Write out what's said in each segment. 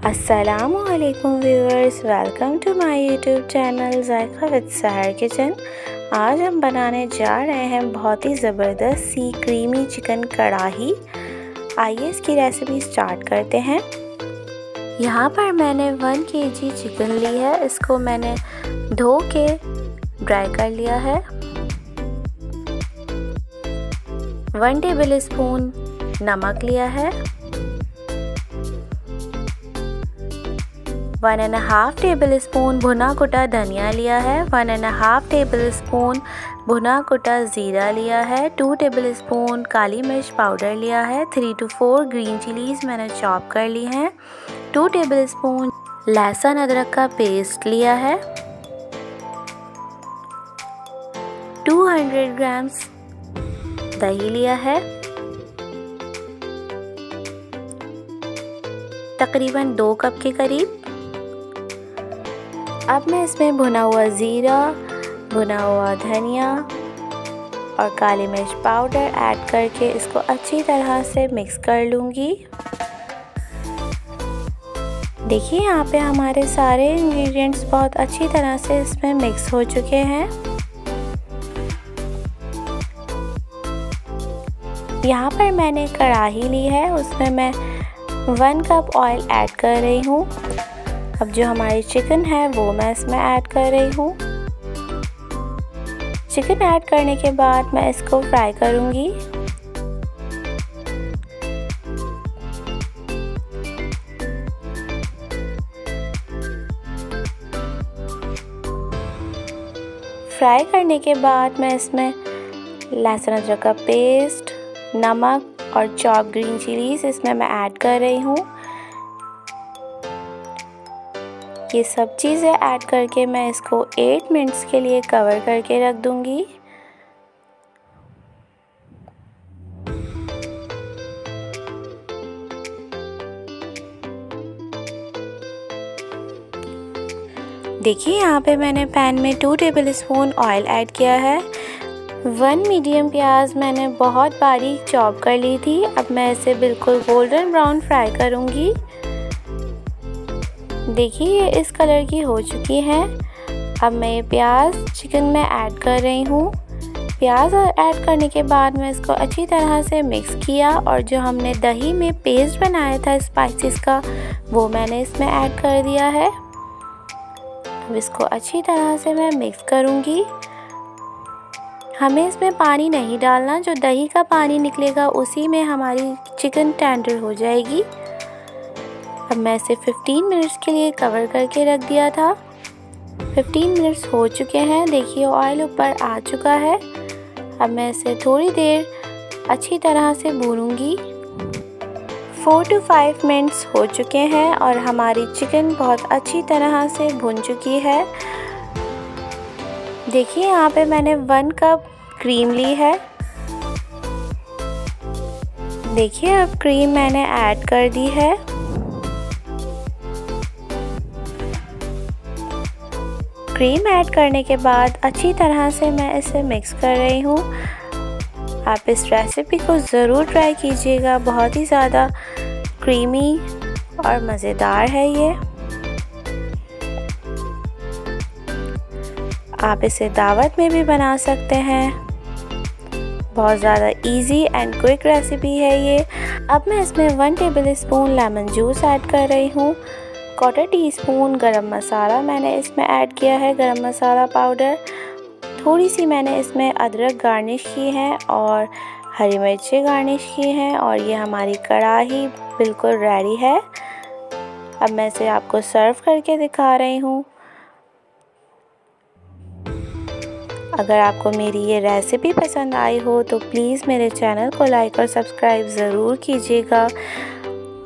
अस्सलामुअलैकुम viewers, welcome to my YouTube channel Zaika with Sehar kitchen. आज हम बनाने जा रहे हैं बहुत ही ज़बरदस्त सी क्रीमी चिकन कढ़ाई। आइए इसकी रेसिपी स्टार्ट करते हैं। यहाँ पर मैंने 1 kg चिकन ली है। इसको मैंने धो के ड्राई कर लिया है। 1 टेबलस्पून नमक लिया है। 1.5 टेबलस्पून भुना कुटा धनिया लिया है। 1.5 टेबलस्पून भुना कुटा ज़ीरा लिया है। 2 टेबलस्पून काली मिर्च पाउडर लिया है। 3 to 4 ग्रीन चिलीज़ मैंने चॉप कर ली हैं। 2 टेबलस्पून लहसुन अदरक का पेस्ट लिया है। 200 ग्राम्स दही लिया है। तकरीबन 2 कप के करीब। अब मैं इसमें भुना हुआ ज़ीरा, भुना हुआ धनिया और काली मिर्च पाउडर ऐड करके इसको अच्छी तरह से मिक्स कर लूँगी। देखिए यहाँ पे हमारे सारे इंग्रेडिएंट्स बहुत अच्छी तरह से इसमें मिक्स हो चुके हैं। यहाँ पर मैंने कढ़ाई ली है, उसमें मैं 1 कप ऑयल ऐड कर रही हूँ। अब जो हमारी चिकन है वो मैं इसमें ऐड कर रही हूँ। चिकन ऐड करने के बाद मैं इसको फ्राई करूँगी। फ्राई करने के बाद मैं इसमें लहसुन अदरक का पेस्ट, नमक और चॉप ग्रीन चिलीज़ इसमें मैं ऐड कर रही हूँ। ये सब चीज़ें ऐड करके मैं इसको 8 मिनट्स के लिए कवर करके रख दूँगी। देखिए यहाँ पे मैंने पैन में 2 टेबलस्पून ऑयल ऐड किया है। 1 मीडियम प्याज मैंने बहुत बारीक चॉप कर ली थी। अब मैं इसे बिल्कुल गोल्डन ब्राउन फ्राई करूँगी। देखिए ये इस कलर की हो चुकी है। अब मैं ये प्याज चिकन में ऐड कर रही हूँ। प्याज ऐड करने के बाद मैं इसको अच्छी तरह से मिक्स किया और जो हमने दही में पेस्ट बनाया था स्पाइसेस का वो मैंने इसमें ऐड कर दिया है। अब इसको अच्छी तरह से मैं मिक्स करूँगी। हमें इसमें पानी नहीं डालना, जो दही का पानी निकलेगा उसी में हमारी चिकन टेंडर हो जाएगी। अब मैं इसे 15 मिनट्स के लिए कवर करके रख दिया था। 15 मिनट्स हो चुके हैं। देखिए ऑयल ऊपर आ चुका है। अब मैं इसे थोड़ी देर अच्छी तरह से भूनूंगी। 4 to 5 मिनट्स हो चुके हैं और हमारी चिकन बहुत अच्छी तरह से भुन चुकी है। देखिए यहाँ पे मैंने 1 कप क्रीम ली है। देखिए अब क्रीम मैंने ऐड कर दी है। क्रीम ऐड करने के बाद अच्छी तरह से मैं इसे मिक्स कर रही हूँ। आप इस रेसिपी को ज़रूर ट्राई कीजिएगा, बहुत ही ज़्यादा क्रीमी और मज़ेदार है ये। आप इसे दावत में भी बना सकते हैं। बहुत ज़्यादा इजी एंड क्विक रेसिपी है ये। अब मैं इसमें 1 टेबलस्पून लेमन जूस ऐड कर रही हूँ। 1/4 टीस्पून गरम मसाला मैंने इसमें ऐड किया है, गरम मसाला पाउडर। थोड़ी सी मैंने इसमें अदरक गार्निश की है और हरी मिर्चें गार्निश की हैं और ये हमारी कढ़ाई बिल्कुल रेडी है। अब मैं इसे आपको सर्व करके दिखा रही हूँ। अगर आपको मेरी ये रेसिपी पसंद आई हो तो प्लीज़ मेरे चैनल को लाइक और सब्सक्राइब ज़रूर कीजिएगा।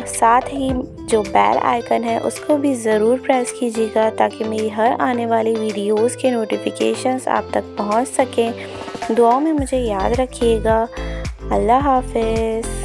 साथ ही जो बेल आइकन है उसको भी ज़रूर प्रेस कीजिएगा ताकि मेरी हर आने वाली वीडियोस के नोटिफिकेशंस आप तक पहुंच सकें। दुआओं में मुझे याद रखिएगा। अल्लाह हाफ़िज़।